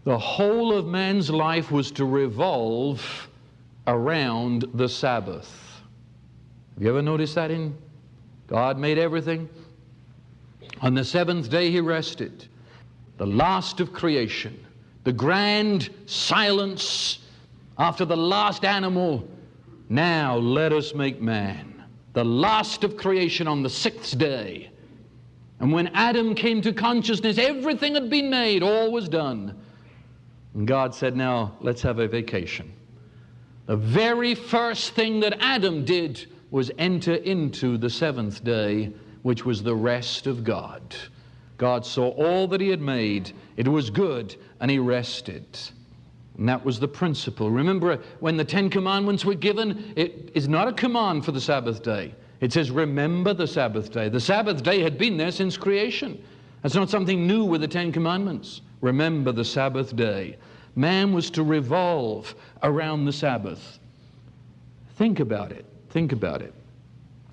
The whole of man's life was to revolve around the Sabbath. Have you ever noticed that? God made everything. On the seventh day he rested. The last of creation. The grand silence after the last animal. Now let us make man. The last of creation on the sixth day. And when Adam came to consciousness, everything had been made, all was done. And God said, now let's have a vacation. The very first thing that Adam did was enter into the seventh day, which was the rest of God. God saw all that he had made. It was good, and he rested. And that was the principle. Remember, when the Ten Commandments were given, it is not a command for the Sabbath day. It says, remember the Sabbath day. The Sabbath day had been there since creation. That's not something new with the Ten Commandments. Remember the Sabbath day. Man was to revolve around the Sabbath. Think about it. Think about it.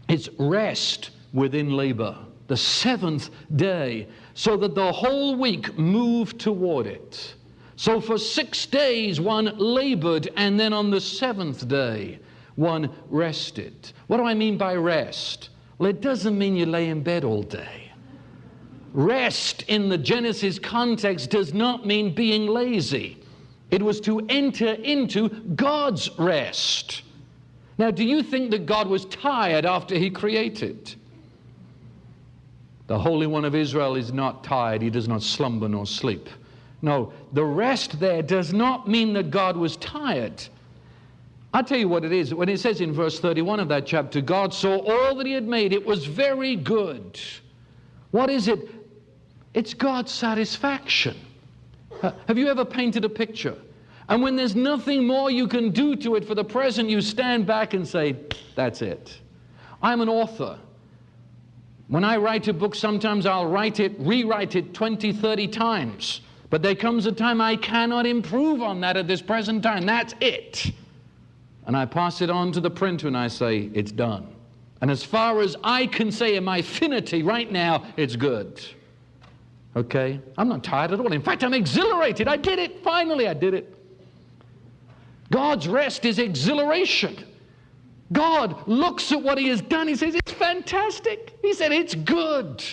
It's rest within labor. The seventh day, so that the whole week moved toward it. So for 6 days one labored, and then on the seventh day one rested. What do I mean by rest? Well, it doesn't mean you lay in bed all day. Rest in the Genesis context does not mean being lazy. It was to enter into God's rest. Now, do you think that God was tired after he created? The Holy One of Israel is not tired. He does not slumber nor sleep. No, the rest there does not mean that God was tired. I'll tell you what it is. When it says in verse 31 of that chapter, God saw all that he had made. It was very good. What is it? It's God's satisfaction. Have you ever painted a picture? And when there's nothing more you can do to it for the present, you stand back and say, that's it. I'm an author. When I write a book, sometimes I'll rewrite it 20, 30 times. But there comes a time I cannot improve on that at this present time. That's it. And I pass it on to the printer and I say, it's done. And as far as I can say in my finity right now, it's good. Okay? I'm not tired at all. In fact, I'm exhilarated. I did it. Finally, I did it. God's rest is exhilaration. God looks at what he has done. He says, it's fantastic. He said, it's good.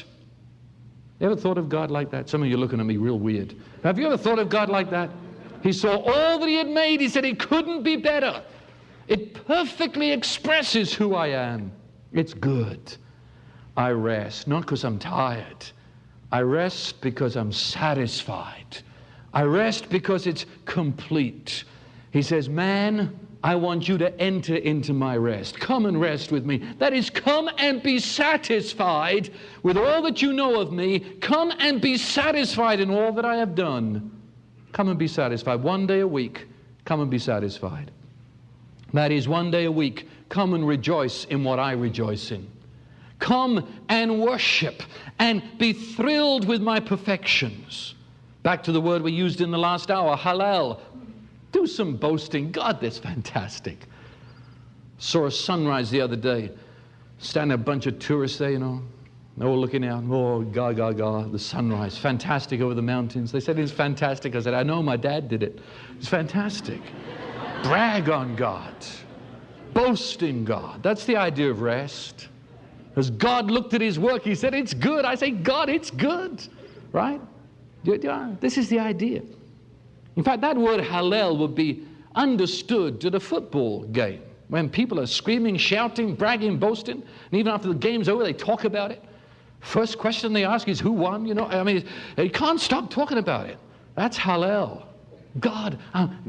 You ever thought of God like that? Some of you are looking at me real weird. Have you ever thought of God like that? He saw all that he had made. He said, it couldn't be better. It perfectly expresses who I am. It's good. I rest, not because I'm tired. I rest because I'm satisfied. I rest because it's complete. He says, man, I want you to enter into my rest. Come and rest with me. That is, come and be satisfied with all that you know of me. Come and be satisfied in all that I have done. Come and be satisfied. 1 day a week, come and be satisfied. That is, 1 day a week, come and rejoice in what I rejoice in. Come and worship and be thrilled with my perfections. Back to the word we used in the last hour, hallel. Do some boasting. God, that's fantastic. Saw a sunrise the other day. Standing a bunch of tourists there, They're all looking out. Oh, God, the sunrise. Fantastic over the mountains. They said it's fantastic. I said, I know, my dad did it. It's fantastic. Brag on God. Boast in God. That's the idea of rest. As God looked at his work, he said, it's good. I say, God, it's good. Right? This is the idea. In fact, that word hallel would be understood at a football game when people are screaming, shouting, bragging, boasting, and even after the game's over, they talk about it. First question they ask is, who won? They can't stop talking about it. That's hallel. God,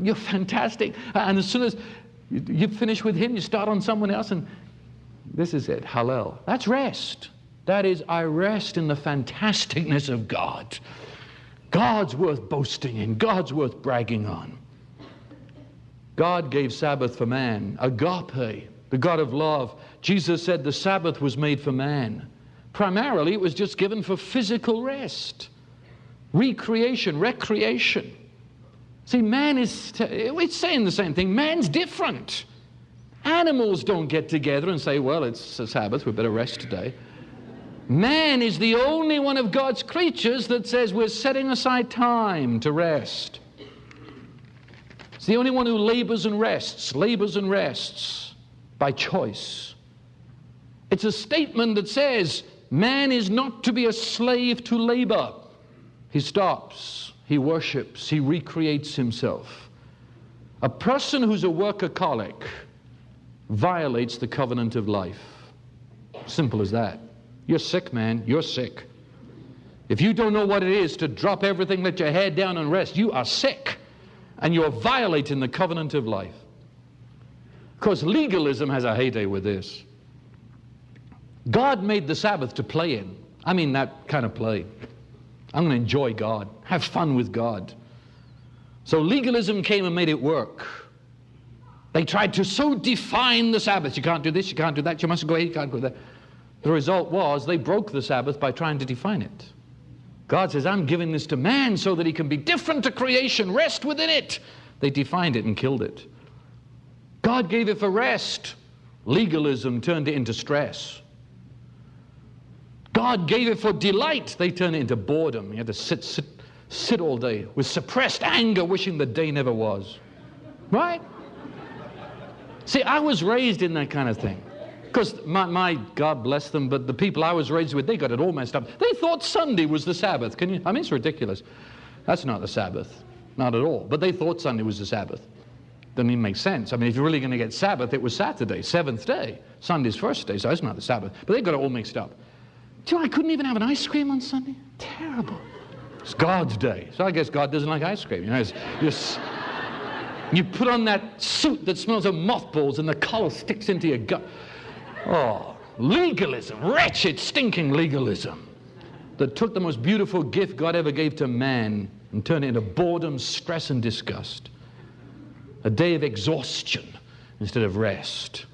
you're fantastic. And as soon as you finish with him, you start on someone else, and this is it, hallel. That's rest. That is, I rest in the fantasticness of God. God's worth boasting in. God's worth bragging on. God gave Sabbath for man. Agape, the God of love. Jesus said the Sabbath was made for man. Primarily, it was just given for physical rest. Recreation. See, man is, it's saying the same thing. Man's different. Animals don't get together and say, well, it's a Sabbath, we better rest today. Man is the only one of God's creatures that says we're setting aside time to rest. It's the only one who labors and rests by choice. It's a statement that says, man is not to be a slave to labor. He stops, he worships, he recreates himself. A person who's a workaholic violates the covenant of life. Simple as that. You're sick, man. You're sick. If you don't know what it is to drop everything, let your head down and rest, you are sick. And you're violating the covenant of life. Of course, legalism has a heyday with this. God made the Sabbath to play in. I mean that kind of play. I'm going to enjoy God. Have fun with God. So legalism came and made it work. They tried to so define the Sabbath. You can't do this, you can't do that, you mustn't go here, you can't go there. The result was they broke the Sabbath by trying to define it. God says, I'm giving this to man so that he can be different to creation, rest within it. They defined it and killed it. God gave it for rest. Legalism turned it into stress. God gave it for delight. They turned it into boredom. You had to sit all day with suppressed anger, wishing the day never was. Right? See, I was raised in that kind of thing. Because my God bless them, but the people I was raised with, they got it all messed up. They thought Sunday was the Sabbath. I mean, it's ridiculous. That's not the Sabbath. Not at all. But they thought Sunday was the Sabbath. Doesn't even make sense. I mean, if you're really going to get Sabbath, it was Saturday, seventh day. Sunday's first day, so that's not the Sabbath. But they got it all mixed up. Do you know, I couldn't even have an ice cream on Sunday? Terrible. It's God's day. So I guess God doesn't like ice cream. You know, you put on that suit that smells of mothballs and the collar sticks into your gut. Oh, legalism, wretched, stinking legalism that took the most beautiful gift God ever gave to man and turned it into boredom, stress, and disgust. A day of exhaustion instead of rest.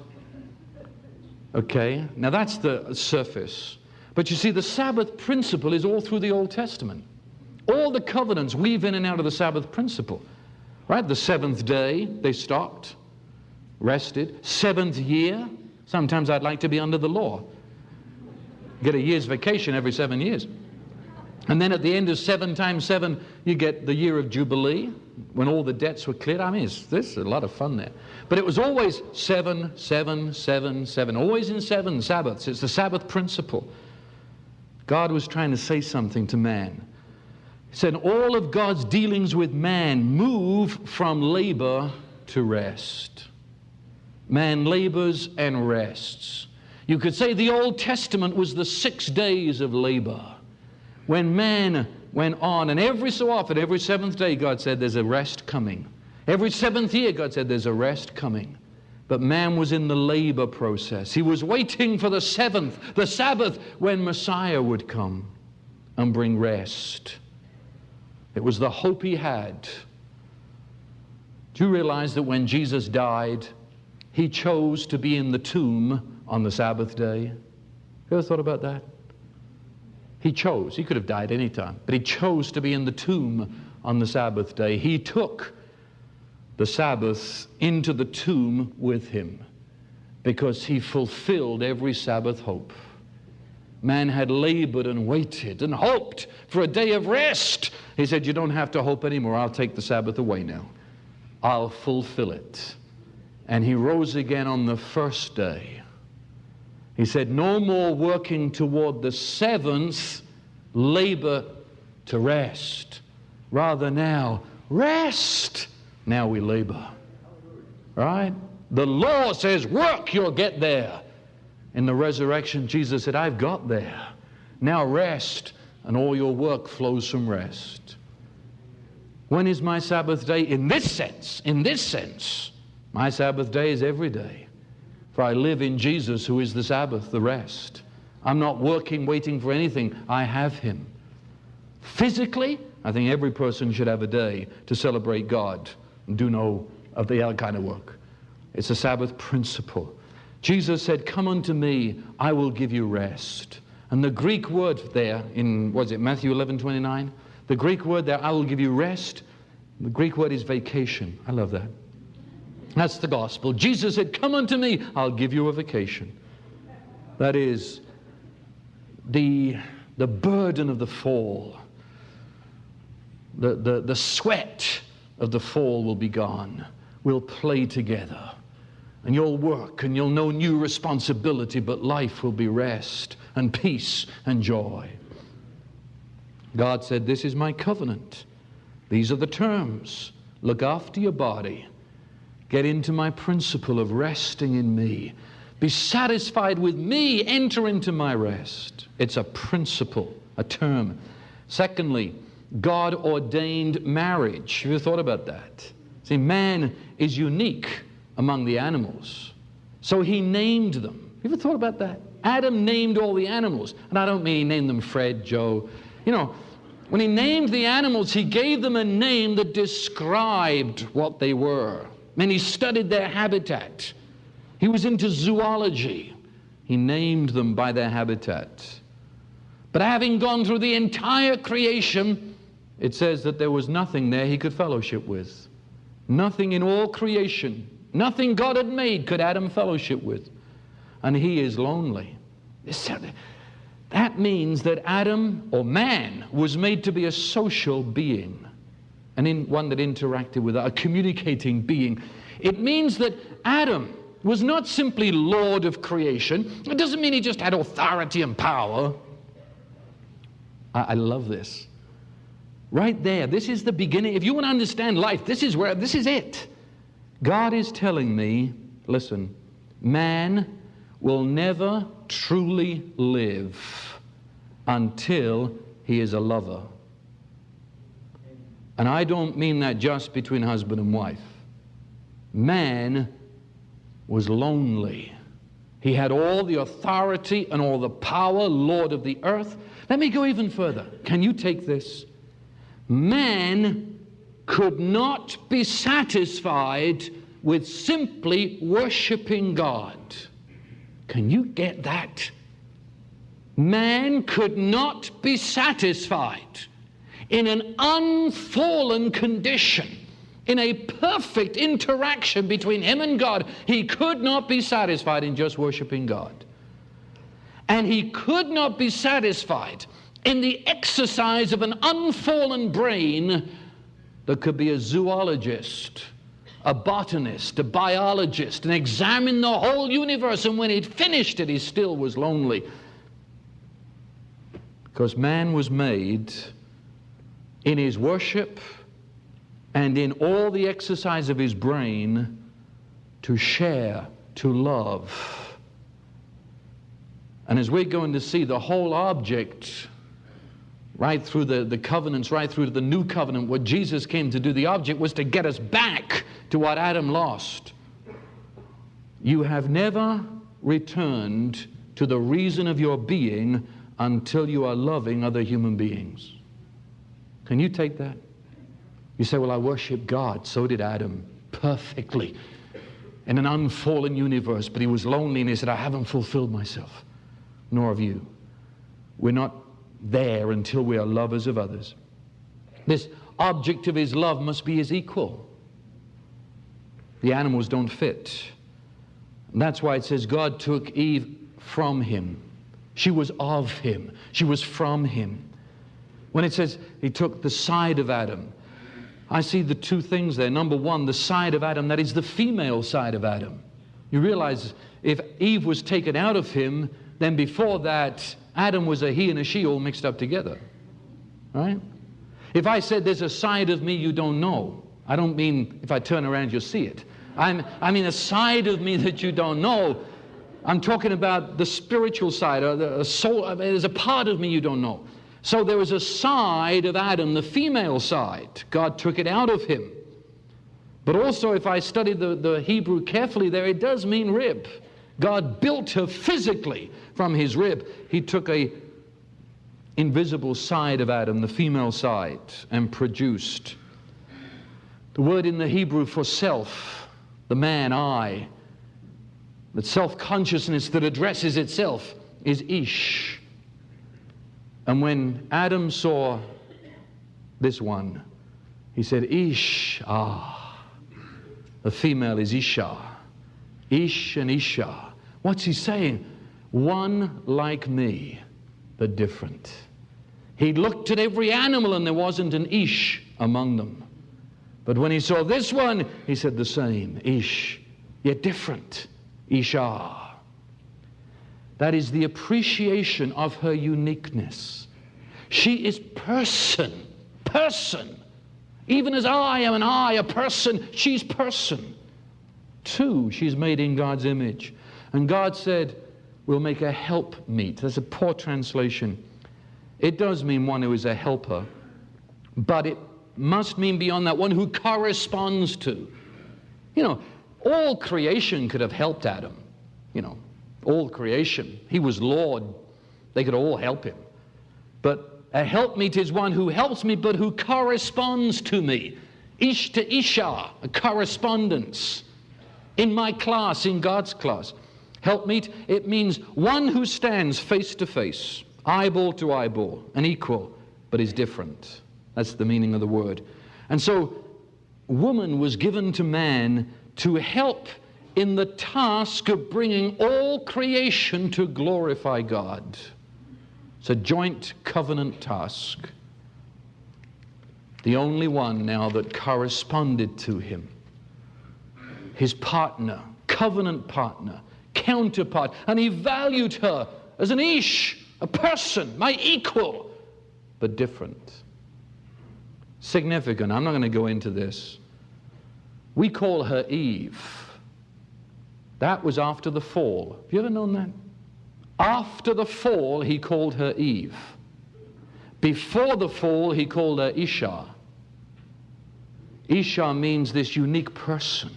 Okay, now that's the surface. But you see, the Sabbath principle is all through the Old Testament. All the covenants weave in and out of the Sabbath principle. Right? The seventh day, they stopped, rested. Seventh year, sometimes I'd like to be under the law. Get a year's vacation every 7 years. And then at the end of 7 times 7, you get the year of Jubilee, when all the debts were cleared. I mean, there's a lot of fun there. But it was always 7, 7, 7, 7. Always in 7 Sabbaths. It's the Sabbath principle. God was trying to say something to man. He said, all of God's dealings with man move from labor to rest. Man labors and rests. You could say the Old Testament was the 6 days of labor. When man went on, and every so often, every 7th day, God said, there's a rest coming. Every 7th year, God said, there's a rest coming. But man was in the labor process. He was waiting for the 7th, the Sabbath, when Messiah would come and bring rest. It was the hope he had. Do you realize that when Jesus died, he chose to be in the tomb on the Sabbath day? You ever thought about that? He chose. He could have died any time, but he chose to be in the tomb on the Sabbath day. He took the Sabbath into the tomb with him because he fulfilled every Sabbath hope. Man had labored and waited and hoped for a day of rest. He said, you don't have to hope anymore. I'll take the Sabbath away now. I'll fulfill it. And he rose again on the first day. He said, no more working toward the 7th labor to rest. Rather now, rest. Now we labor. Right? The law says, work, you'll get there. In the resurrection, Jesus said, I've got there. Now rest, and all your work flows from rest. When is my Sabbath day? In this sense, my Sabbath day is every day. For I live in Jesus, who is the Sabbath, the rest. I'm not working, waiting for anything. I have him. Physically, I think every person should have a day to celebrate God and do no of the other kind of work. It's a Sabbath principle. Jesus said, come unto me, I will give you rest. And the Greek word there in, Matthew 11:29? The Greek word there, I will give you rest. The Greek word is vacation. I love that. That's the gospel. Jesus said, come unto me, I'll give you a vacation. That is the burden of the fall, the sweat of the fall will be gone. We'll play together. And you'll work and you'll know new responsibility, but life will be rest and peace and joy. God said, this is my covenant. These are the terms. Look after your body. Get into my principle of resting in me. Be satisfied with me. Enter into my rest. It's a principle, a term. Secondly, God ordained marriage. Have you ever thought about that? See, man is unique among the animals. So he named them. You ever thought about that? Adam named all the animals. And I don't mean he named them Fred, Joe. You know, when he named the animals, he gave them a name that described what they were. And he studied their habitat. He was into zoology. He named them by their habitat. But having gone through the entire creation, it says that there was nothing there he could fellowship with. Nothing in all creation, nothing God had made could Adam fellowship with. And he is lonely. That means that Adam, or man, was made to be a social being, and one that interacted with a communicating being. It means that Adam was not simply Lord of creation. It doesn't mean he just had authority and power. I love this. Right there, this is the beginning. If you want to understand life, this is it. God is telling me, listen, man will never truly live until he is a lover. And I don't mean that just between husband and wife. Man was lonely. He had all the authority and all the power, Lord of the earth. Let me go even further. Can you take this? Man could not be satisfied with simply worshiping God. Can you get that? Man could not be satisfied in an unfallen condition, in a perfect interaction between him and God. He could not be satisfied in just worshiping God. And he could not be satisfied in the exercise of an unfallen brain that could be a zoologist, a botanist, a biologist, and examine the whole universe. And when he'd finished it, he still was lonely. Because man was made in his worship and in all the exercise of his brain to share, to love. And as we're going to see, the whole object, right through the covenants, right through to the new covenant, what Jesus came to do, the object was to get us back to what Adam lost. You have never returned to the reason of your being until you are loving other human beings. Can you take that? You say, well, I worship God. So did Adam, perfectly, in an unfallen universe. But he was lonely and he said, I haven't fulfilled myself. Nor have you. We're not there until we are lovers of others. This object of his love must be his equal. The animals don't fit. And that's why it says God took Eve from him. She was of him. She was from him. When it says he took the side of Adam, I see the two things there. Number one, the side of Adam, that is the female side of Adam. You realize if Eve was taken out of him, then before that, Adam was a he and a she all mixed up together. Right? If I said there's a side of me you don't know, I don't mean if I turn around you'll see it. I mean a side of me that you don't know. I'm talking about the spiritual side, or the soul. I mean, there's a part of me you don't know. So there was a side of Adam, the female side. God took it out of him. But also, if I study the Hebrew carefully there, it does mean rib. God built her physically from his rib. He took a invisible side of Adam, the female side, and produced. The word in the Hebrew for self, the man, I, that self-consciousness that addresses itself, is Ish. And when Adam saw this one, he said, Ish, the female is Isha. Ish and Isha. What's he saying? One like me, but different. He looked at every animal and there wasn't an Ish among them. But when he saw this one, he said the same. Ish, yet different. Isha. That is the appreciation of her uniqueness. She is person. Person. Even as I am a person, she's person. Two, she's made in God's image. And God said, we'll make a helpmeet. That's a poor translation. It does mean one who is a helper, but it must mean beyond that, one who corresponds to. You know, all creation could have helped Adam. You know, all creation. He was Lord. They could all help him. But a helpmeet is one who helps me, but who corresponds to me. Ish to Isha, a correspondence. In my class, in God's class. Helpmeet, it means one who stands face to face, eyeball to eyeball, an equal, but is different. That's the meaning of the word. And so, woman was given to man to help in the task of bringing all creation to glorify God. It's a joint covenant task. The only one now that corresponded to him. His partner, covenant partner, counterpart. And he valued her as an ish, a person, my equal, but different. Significant. I'm not going to go into this. We call her Eve. That was after the fall. Have you ever known that? After the fall, he called her Eve. Before the fall, he called her Isha. Isha means this unique person.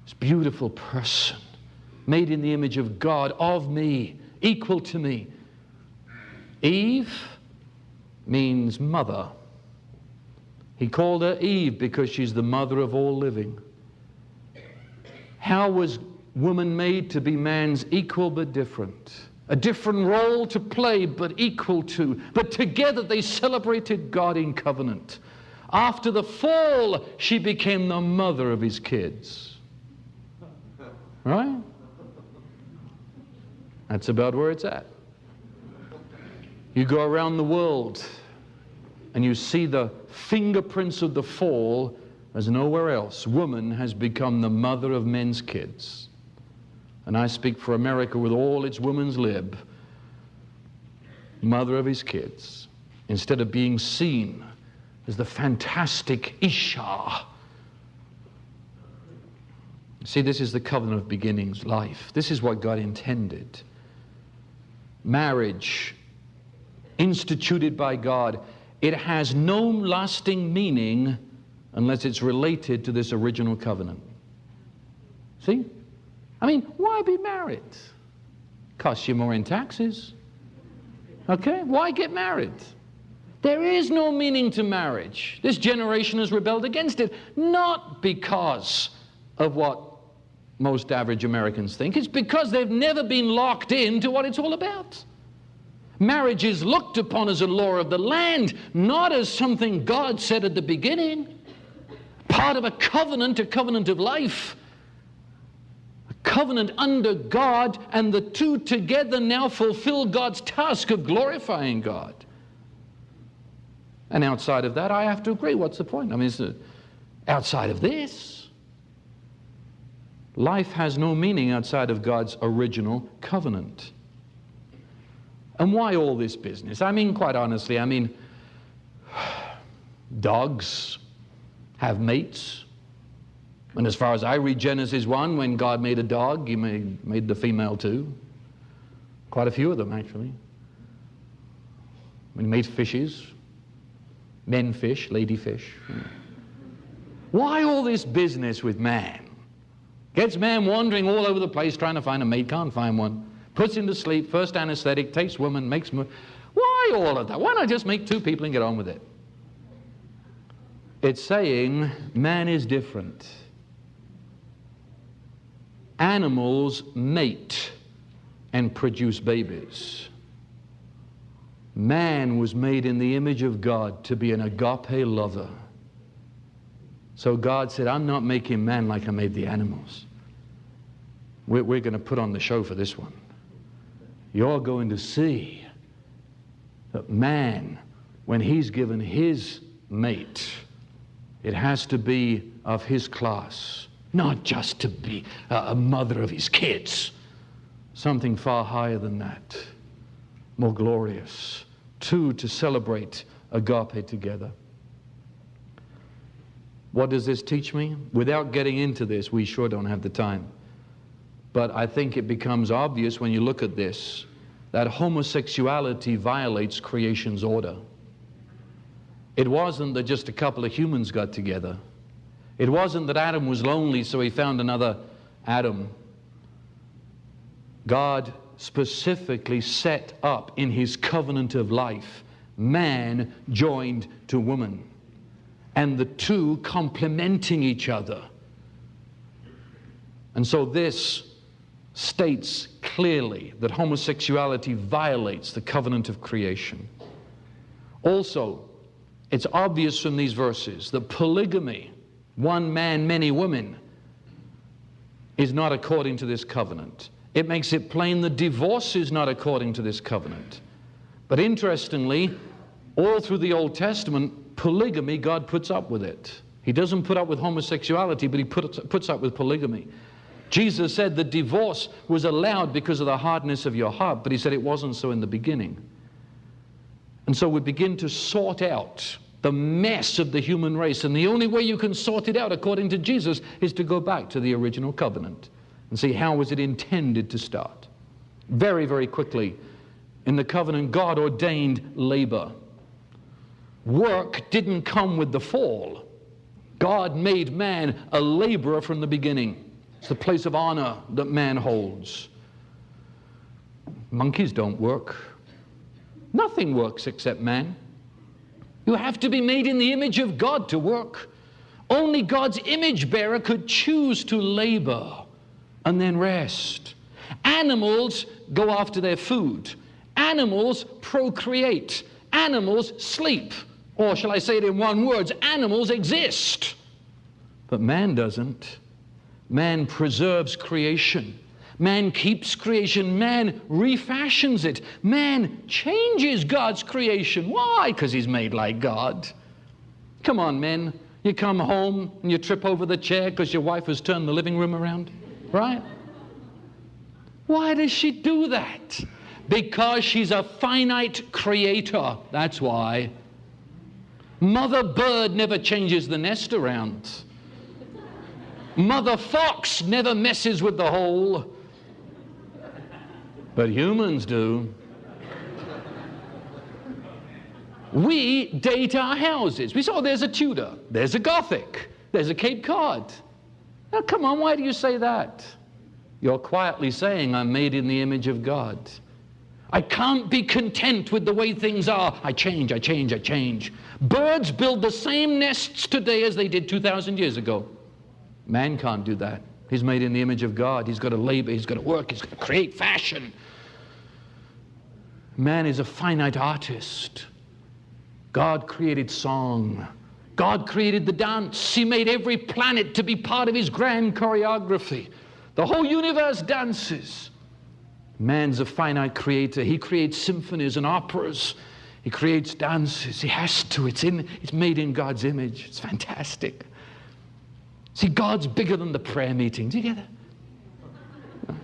This beautiful person, made in the image of God, of me, equal to me. Eve means mother. He called her Eve because she's the mother of all living. How was woman made? To be man's equal but different. A different role to play but equal to. But together they celebrated God in covenant. After the fall, she became the mother of his kids. Right? That's about where it's at. You go around the world and you see the fingerprints of the fall as nowhere else. Woman has become the mother of men's kids. And I speak for America with all its women's lib. Mother of his kids. Instead of being seen as the fantastic Isha. See, this is the covenant of beginnings, life. This is what God intended. Marriage, instituted by God, it has no lasting meaning unless it's related to this original covenant. See? I mean, why be married? Costs you more in taxes. Okay? Why get married? There is no meaning to marriage. This generation has rebelled against it, not because of what most average Americans think. It's because they've never been locked into what it's all about. Marriage is looked upon as a law of the land, not as something God said at the beginning. Part of a covenant of life. A covenant under God, and the two together now fulfill God's task of glorifying God. And outside of that, I have to agree. What's the point? I mean, outside of this, life has no meaning outside of God's original covenant. And why all this business? I mean, quite honestly, dogs have mates. And as far as I read Genesis 1, when God made a dog, he made the female too. Quite a few of them, actually. When he made fishes, men fish, lady fish. Why all this business with man? Gets man wandering all over the place trying to find a mate, can't find one. Puts him to sleep, first anesthetic, takes woman, makes... Why all of that? Why not just make two people and get on with it? It's saying man is different. Animals mate and produce babies. Man was made in the image of God to be an agape lover. So God said, I'm not making man like I made the animals. We're going to put on the show for this one. You're going to see that man, when he's given his mate, It has to be of his class, not just to be a mother of his kids. Something far higher than that, more glorious. 2, to celebrate agape together. What does this teach me? Without getting into this, we sure don't have the time. But I think it becomes obvious when you look at this, that homosexuality violates creation's order. It wasn't that just a couple of humans got together. It wasn't that Adam was lonely, so he found another Adam. God specifically set up in his covenant of life, man joined to woman, and the two complementing each other. And so this states clearly that homosexuality violates the covenant of creation. Also, it's obvious from these verses that polygamy, one man, many women, is not according to this covenant. It makes it plain that divorce is not according to this covenant. But interestingly, all through the Old Testament, polygamy, God puts up with it. He doesn't put up with homosexuality, but he puts up with polygamy. Jesus said that divorce was allowed because of the hardness of your heart, but he said it wasn't so in the beginning. And so we begin to sort out the mess of the human race, and the only way you can sort it out, according to Jesus, is to go back to the original covenant and see how was it intended to start. Very, very quickly, in the covenant, God ordained labor. Work didn't come with the fall. God made man a laborer from the beginning. It's the place of honor that man holds. Monkeys don't work. Nothing works except man. You have to be made in the image of God to work. Only God's image bearer could choose to labor and then rest. Animals go after their food. Animals procreate. Animals sleep. Or shall I say it in one word, animals exist. But man doesn't. Man preserves creation. Man keeps creation. Man refashions it. Man changes God's creation. Why? Because he's made like God. Come on, men. You come home and you trip over the chair because your wife has turned the living room around, right? Why does she do that? Because she's a finite creator. That's why. Mother bird never changes the nest around. Mother fox never messes with the hole. But humans do. We date our houses. We say, oh, there's a Tudor, there's a Gothic, there's a Cape Cod. Now, come on, why do you say that? You're quietly saying, I'm made in the image of God. I can't be content with the way things are. I change, I change, I change. Birds build the same nests today as they did 2,000 years ago. Man can't do that. He's made in the image of God. He's got to labor, he's got to work, he's got to create fashion. Man is a finite artist. God created song. God created the dance. He made every planet to be part of his grand choreography. The whole universe dances. Man's a finite creator. He creates symphonies and operas. He creates dances. He has to. It's made in God's image. It's fantastic. See, God's bigger than the prayer meeting. Do you get that?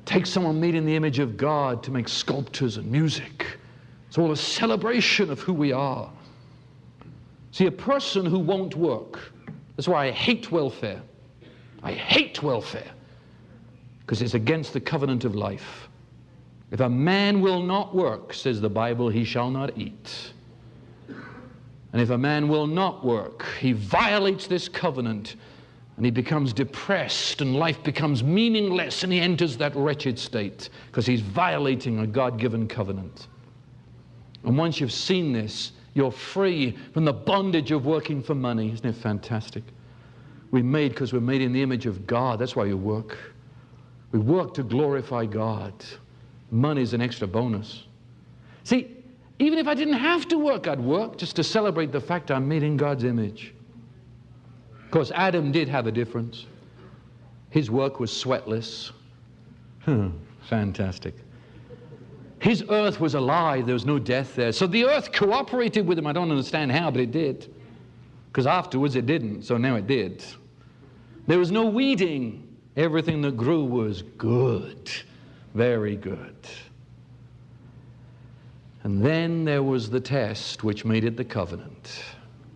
Take someone made in the image of God to make sculptures and music. It's all a celebration of who we are. See, a person who won't work, that's why I hate welfare. I hate welfare, because it's against the covenant of life. If a man will not work, says the Bible, he shall not eat. And if a man will not work, he violates this covenant, and he becomes depressed, and life becomes meaningless, and he enters that wretched state because he's violating a God-given covenant. And once you've seen this, you're free from the bondage of working for money. Isn't it fantastic? We're made because we're made in the image of God. That's why you work. We work to glorify God. Money is an extra bonus. See, even if I didn't have to work, I'd work just to celebrate the fact I'm made in God's image. Of course, Adam did have a difference. His work was sweatless. Fantastic. His earth was alive. There was no death there. So the earth cooperated with him. I don't understand how, but it did. Because afterwards it didn't, so now it did. There was no weeding. Everything that grew was good, very good. And then there was the test which made it the covenant.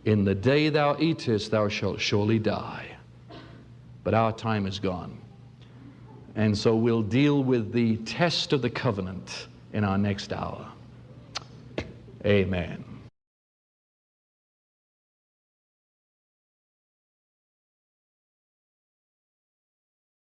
In the day thou eatest, thou shalt surely die. But our time is gone. And so we'll deal with the test of the covenant in our next hour. Amen.